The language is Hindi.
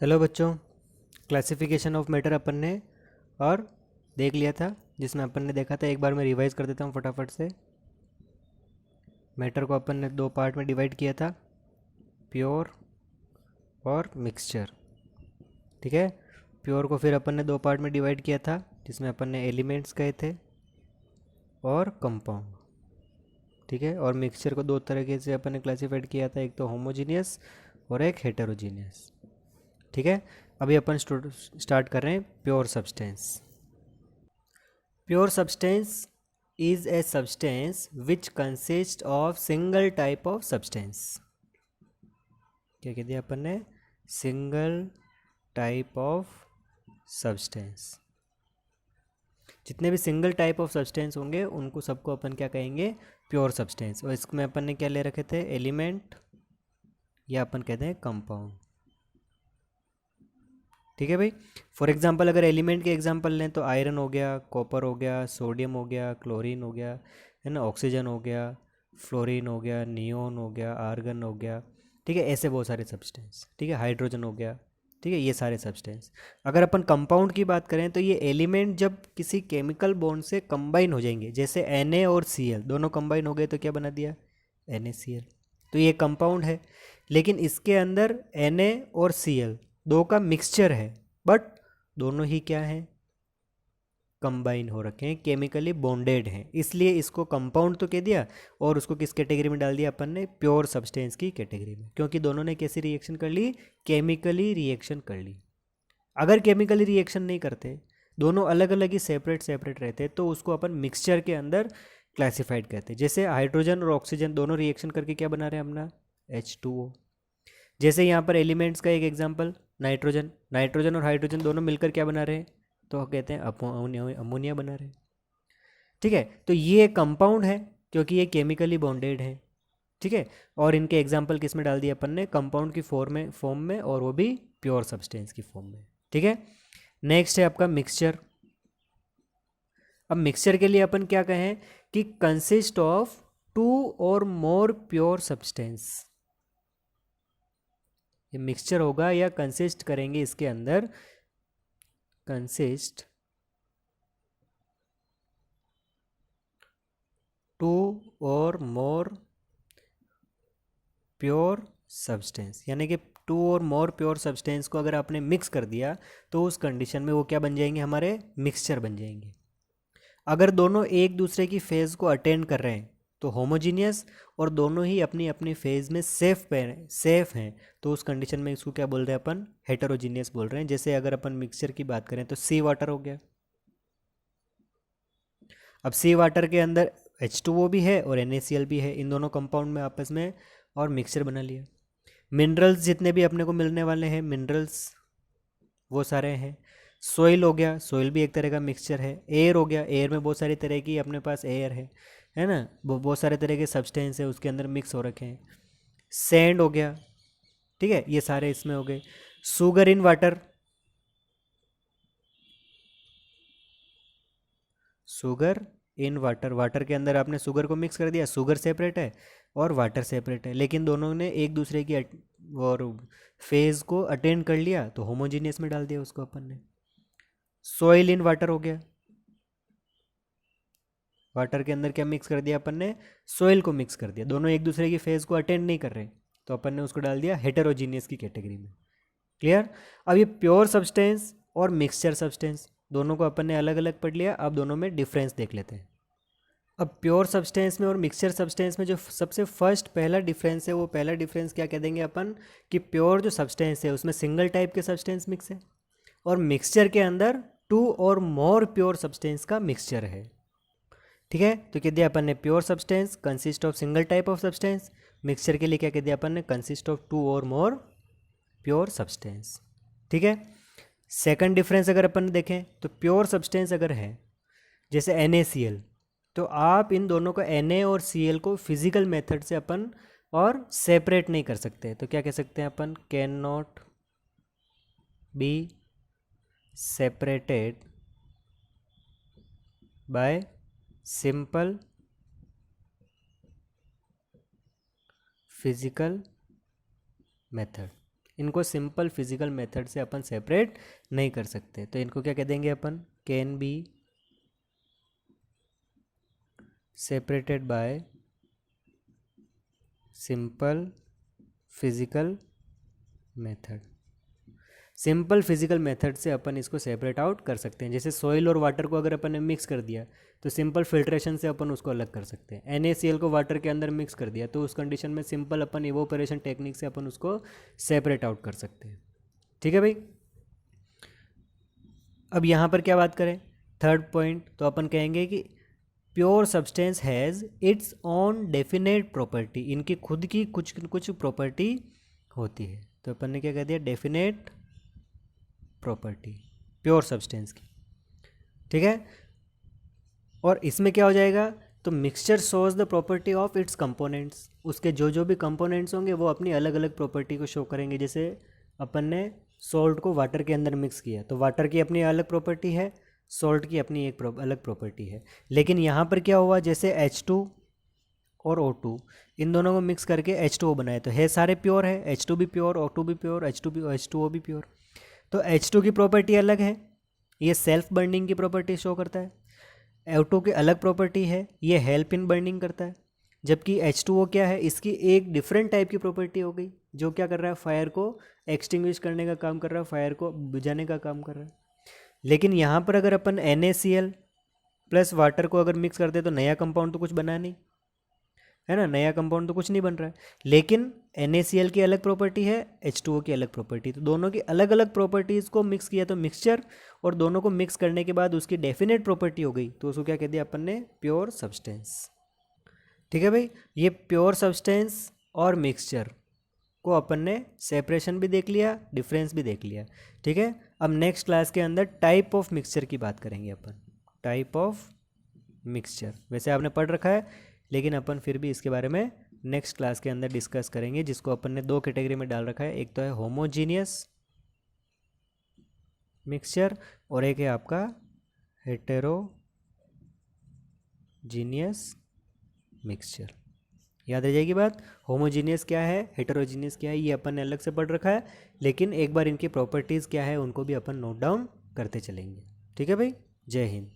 हेलो बच्चों, क्लासिफिकेशन ऑफ मैटर अपन ने और देख लिया था, जिसमें अपन ने देखा था। एक बार मैं रिवाइज कर देता हूँ फटाफट से। मैटर को अपन ने दो पार्ट में डिवाइड किया था, प्योर और मिक्सचर। ठीक है। प्योर को फिर अपन ने दो पार्ट में डिवाइड किया था, जिसमें अपन ने एलिमेंट्स कहे थे और कंपाउंड। ठीक है। और मिक्सचर को दो तरीके से अपन ने क्लासीफाइड किया था, एक तो होमोजीनियस और एक हेटेरोजीनियस। ठीक है। अभी अपन स्टार्ट कर रहे हैं pure substance. Pure substance is a substance which consists of single type of substance. क्या कह दिया अपन ने? Single type of substance. जितने भी सिंगल टाइप ऑफ सब्सटेंस होंगे उनको सबको अपन क्या कहेंगे? Pure substance. और इसमें अपन ने क्या ले रखे थे? एलिमेंट, या अपन कहते हैं कंपाउंड। ठीक है भाई। फॉर एग्जांपल अगर एलिमेंट के एग्जांपल लें तो आयरन हो गया, कॉपर हो गया, सोडियम हो गया, क्लोरीन हो गया, है ना, ऑक्सीजन हो गया, फ्लोरीन हो गया, नियोन हो गया, आर्गन हो गया। ठीक है। ऐसे बहुत सारे सब्सटेंस। ठीक है। हाइड्रोजन हो गया। ठीक है। ये सारे सब्सटेंस। अगर अपन कंपाउंड की बात करें तो ये एलिमेंट जब किसी केमिकल बॉन्ड से कंबाइन हो जाएंगे, जैसे Na और Cl दोनों कंबाइन हो गए तो क्या बना दिया? NaCl। तो ये कंपाउंड है। लेकिन इसके अंदर Na और Cl दो का मिक्सचर है, बट दोनों ही क्या हैं? कंबाइन हो रखे हैं, केमिकली बॉन्डेड हैं, इसलिए इसको कंपाउंड तो कह दिया। और उसको किस कैटेगरी में डाल दिया अपन ने? प्योर सब्सटेंस की कैटेगरी में। क्योंकि दोनों ने कैसी रिएक्शन कर ली? केमिकली रिएक्शन कर ली। अगर केमिकली रिएक्शन नहीं करते, दोनों अलग अलग ही सेपरेट सेपरेट रहते, तो उसको अपन मिक्सचर के अंदर क्लासिफाइड करते। जैसे हाइड्रोजन और ऑक्सीजन दोनों रिएक्शन करके क्या बना रहे हैं अपना? H2O। जैसे यहाँ पर एलिमेंट्स का एक एग्जांपल नाइट्रोजन, नाइट्रोजन और हाइड्रोजन दोनों मिलकर क्या बना रहे हैं? तो कहते हैं अमोनिया बना रहे हैं। ठीक है। तो ये कंपाउंड है क्योंकि ये केमिकली बॉन्डेड है। ठीक है। और इनके एग्जांपल किस में डाल दिया अपन ने? कंपाउंड की फॉर्म में, और वो भी प्योर सब्सटेंस की फॉर्म में। ठीक है। नेक्स्ट है आपका मिक्सचर। अब मिक्सचर के लिए अपन क्या कहें कि कंसिस्ट ऑफ टू और मोर प्योर सब्सटेंस। ये मिक्सचर होगा या कंसिस्ट करेंगे इसके अंदर? कंसिस्ट टू और मोर प्योर सब्सटेंस, यानी कि टू और मोर प्योर सब्सटेंस को अगर आपने मिक्स कर दिया तो उस कंडीशन में वो क्या बन जाएंगे? हमारे मिक्सचर बन जाएंगे। अगर दोनों एक दूसरे की फेज को अटेंड कर रहे हैं तो होमोजीनियस, और दोनों ही अपनी अपनी फेज में सेफ हैं, तो उस कंडीशन में इसको क्या बोल रहे हैं अपन? हेटेरोजीनियस बोल रहे हैं। जैसे अगर अपन मिक्सचर की बात करें तो सी वाटर हो गया। अब सी वाटर के अंदर H2O भी है और NaCl भी है, इन दोनों कंपाउंड में आपस में और मिक्सचर बना लिया। मिनरल्स जितने भी अपने को मिलने वाले हैं, मिनरल्स वो सारे हैं। सोइल हो गया, सोइल भी एक तरह का मिक्सचर है। एयर हो गया, एयर में बहुत सारी तरह की अपने पास एयर है ना, वो बहुत सारे तरह के सब्सटेंस है उसके अंदर मिक्स हो रखे हैं। सैंड हो गया। ठीक है। ये सारे इसमें हो गए। Sugar in water, sugar in water, water के अंदर आपने शुगर को मिक्स कर दिया, शुगर सेपरेट है और वाटर सेपरेट है, लेकिन दोनों ने एक दूसरे की और फेज को अटेंड कर लिया तो होमोजीनियस में डाल दिया उसको अपन ने। सॉइल इन वाटर हो गया, वाटर के अंदर क्या मिक्स कर दिया अपन ने? सॉइल को मिक्स कर दिया, दोनों एक दूसरे की फेज को अटेंड नहीं कर रहे, तो अपन ने उसको डाल दिया हेटेरोजीनियस की कैटेगरी में। क्लियर? अब ये प्योर सब्सटेंस और मिक्सचर सब्सटेंस दोनों को अपन ने अलग अलग पढ़ लिया। अब दोनों में डिफरेंस देख लेते हैं। अब प्योर सब्सटेंस में और मिक्सचर सब्सटेंस में जो सबसे फर्स्ट पहला डिफरेंस है, वो पहला डिफरेंस क्या कह देंगे अपन? कि प्योर जो सब्सटेंस है उसमें सिंगल टाइप के सब्सटेंस मिक्स है, और मिक्सचर के अंदर टू और मोर प्योर सब्सटेंस का मिक्सचर है। ठीक है। तो कह दिया अपन ने pure substance consist of single type of substance. Mixture के लिए क्या कह दिया अपन ने? कंसिस्ट ऑफ टू और मोर प्योर सब्सटेंस। ठीक है। सेकंड डिफरेंस अगर अपन देखें तो प्योर सब्सटेंस अगर है जैसे NaCl, तो आप इन दोनों को Na और Cl को फिजिकल मेथड से अपन और सेपरेट नहीं कर सकते, तो क्या कह सकते हैं अपन? Can not be separated by simple physical method. इनको सिंपल फिजिकल मेथड से अपन सेपरेट नहीं कर सकते, तो इनको क्या कह देंगे अपन, can be separated by simple physical method. Simple physical method से अपन इसको सेपरेट आउट कर सकते हैं। जैसे सॉइल और वाटर को अगर अपन ने मिक्स कर दिया तो सिंपल फिल्ट्रेशन से अपन उसको अलग कर सकते हैं। NaCl को वाटर के अंदर मिक्स कर दिया तो उस कंडीशन में सिंपल अपन इवोपरेशन टेक्निक से अपन उसको सेपरेट आउट कर सकते हैं। ठीक है भाई। अब यहाँ पर क्या बात करें, थर्ड पॉइंट, तो अपन कहेंगे कि pure substance has its own definite property. इनकी खुद की कुछ कुछ प्रॉपर्टी होती है, तो अपन ने क्या कह दिया, डेफिनेट प्रॉपर्टी प्योर सब्सटेंस की। ठीक है, और इसमें क्या हो जाएगा, तो mixture shows the property of its components. उसके जो जो भी कंपोनेंट्स होंगे वो अपनी अलग अलग प्रॉपर्टी को शो करेंगे। जैसे अपन ने सॉल्ट को वाटर के अंदर मिक्स किया तो वाटर की अपनी अलग प्रॉपर्टी है, सॉल्ट की अपनी एक अलग प्रॉपर्टी है। लेकिन यहाँ पर क्या हुआ, जैसे H2 और O2 इन दोनों को मिक्स करके H2O बनाए, तो है सारे प्योर है, H2 भी प्योर, O2 भी प्योर, H2O भी प्योर। तो H2 की प्रॉपर्टी अलग है, ये सेल्फ बर्निंग की प्रॉपर्टी शो करता है। O2 की अलग प्रॉपर्टी है, ये हेल्प इन बर्निंग करता है। जबकि H2O क्या है, इसकी एक डिफरेंट टाइप की प्रॉपर्टी हो गई, जो क्या कर रहा है, फायर को एक्सटिंग्विश करने का काम कर रहा है, फायर को बुझाने का काम कर रहा है। लेकिन यहाँ पर अगर अपन NaCl प्लस वाटर को अगर मिक्स करते तो नया कंपाउंड तो कुछ बना नहीं, है ना, नया कंपाउंड तो कुछ नहीं बन रहा है। लेकिन NaCl की अलग प्रॉपर्टी है, H2O की अलग प्रॉपर्टी, तो दोनों की अलग अलग प्रॉपर्टीज़ को मिक्स किया तो मिक्सचर, और दोनों को मिक्स करने के बाद उसकी डेफिनेट प्रॉपर्टी हो गई, तो उसको क्या कह दिया अपन ने, प्योर सब्सटेंस। ठीक है भाई, ये प्योर सब्सटेंस और मिक्सचर को अपन ने सेपरेशन भी देख लिया, डिफरेंस भी देख लिया। ठीक है, अब नेक्स्ट क्लास के अंदर टाइप ऑफ मिक्सचर की बात करेंगे अपन, टाइप ऑफ मिक्सचर। वैसे आपने पढ़ रखा है, लेकिन अपन फिर भी इसके बारे में नेक्स्ट क्लास के अंदर डिस्कस करेंगे, जिसको अपन ने दो कैटेगरी में डाल रखा है, एक तो है होमोजीनियस मिक्सचर और एक है आपका हेटेरोजीनियस मिक्सचर। याद रह जाएगी बात, होमोजीनियस क्या है, हेटेरोजीनियस क्या है, ये अपन ने अलग से पढ़ रखा है, लेकिन एक बार इनकी प्रॉपर्टीज़ क्या है उनको भी अपन नोट डाउन करते चलेंगे। ठीक है भाई, जय हिंद।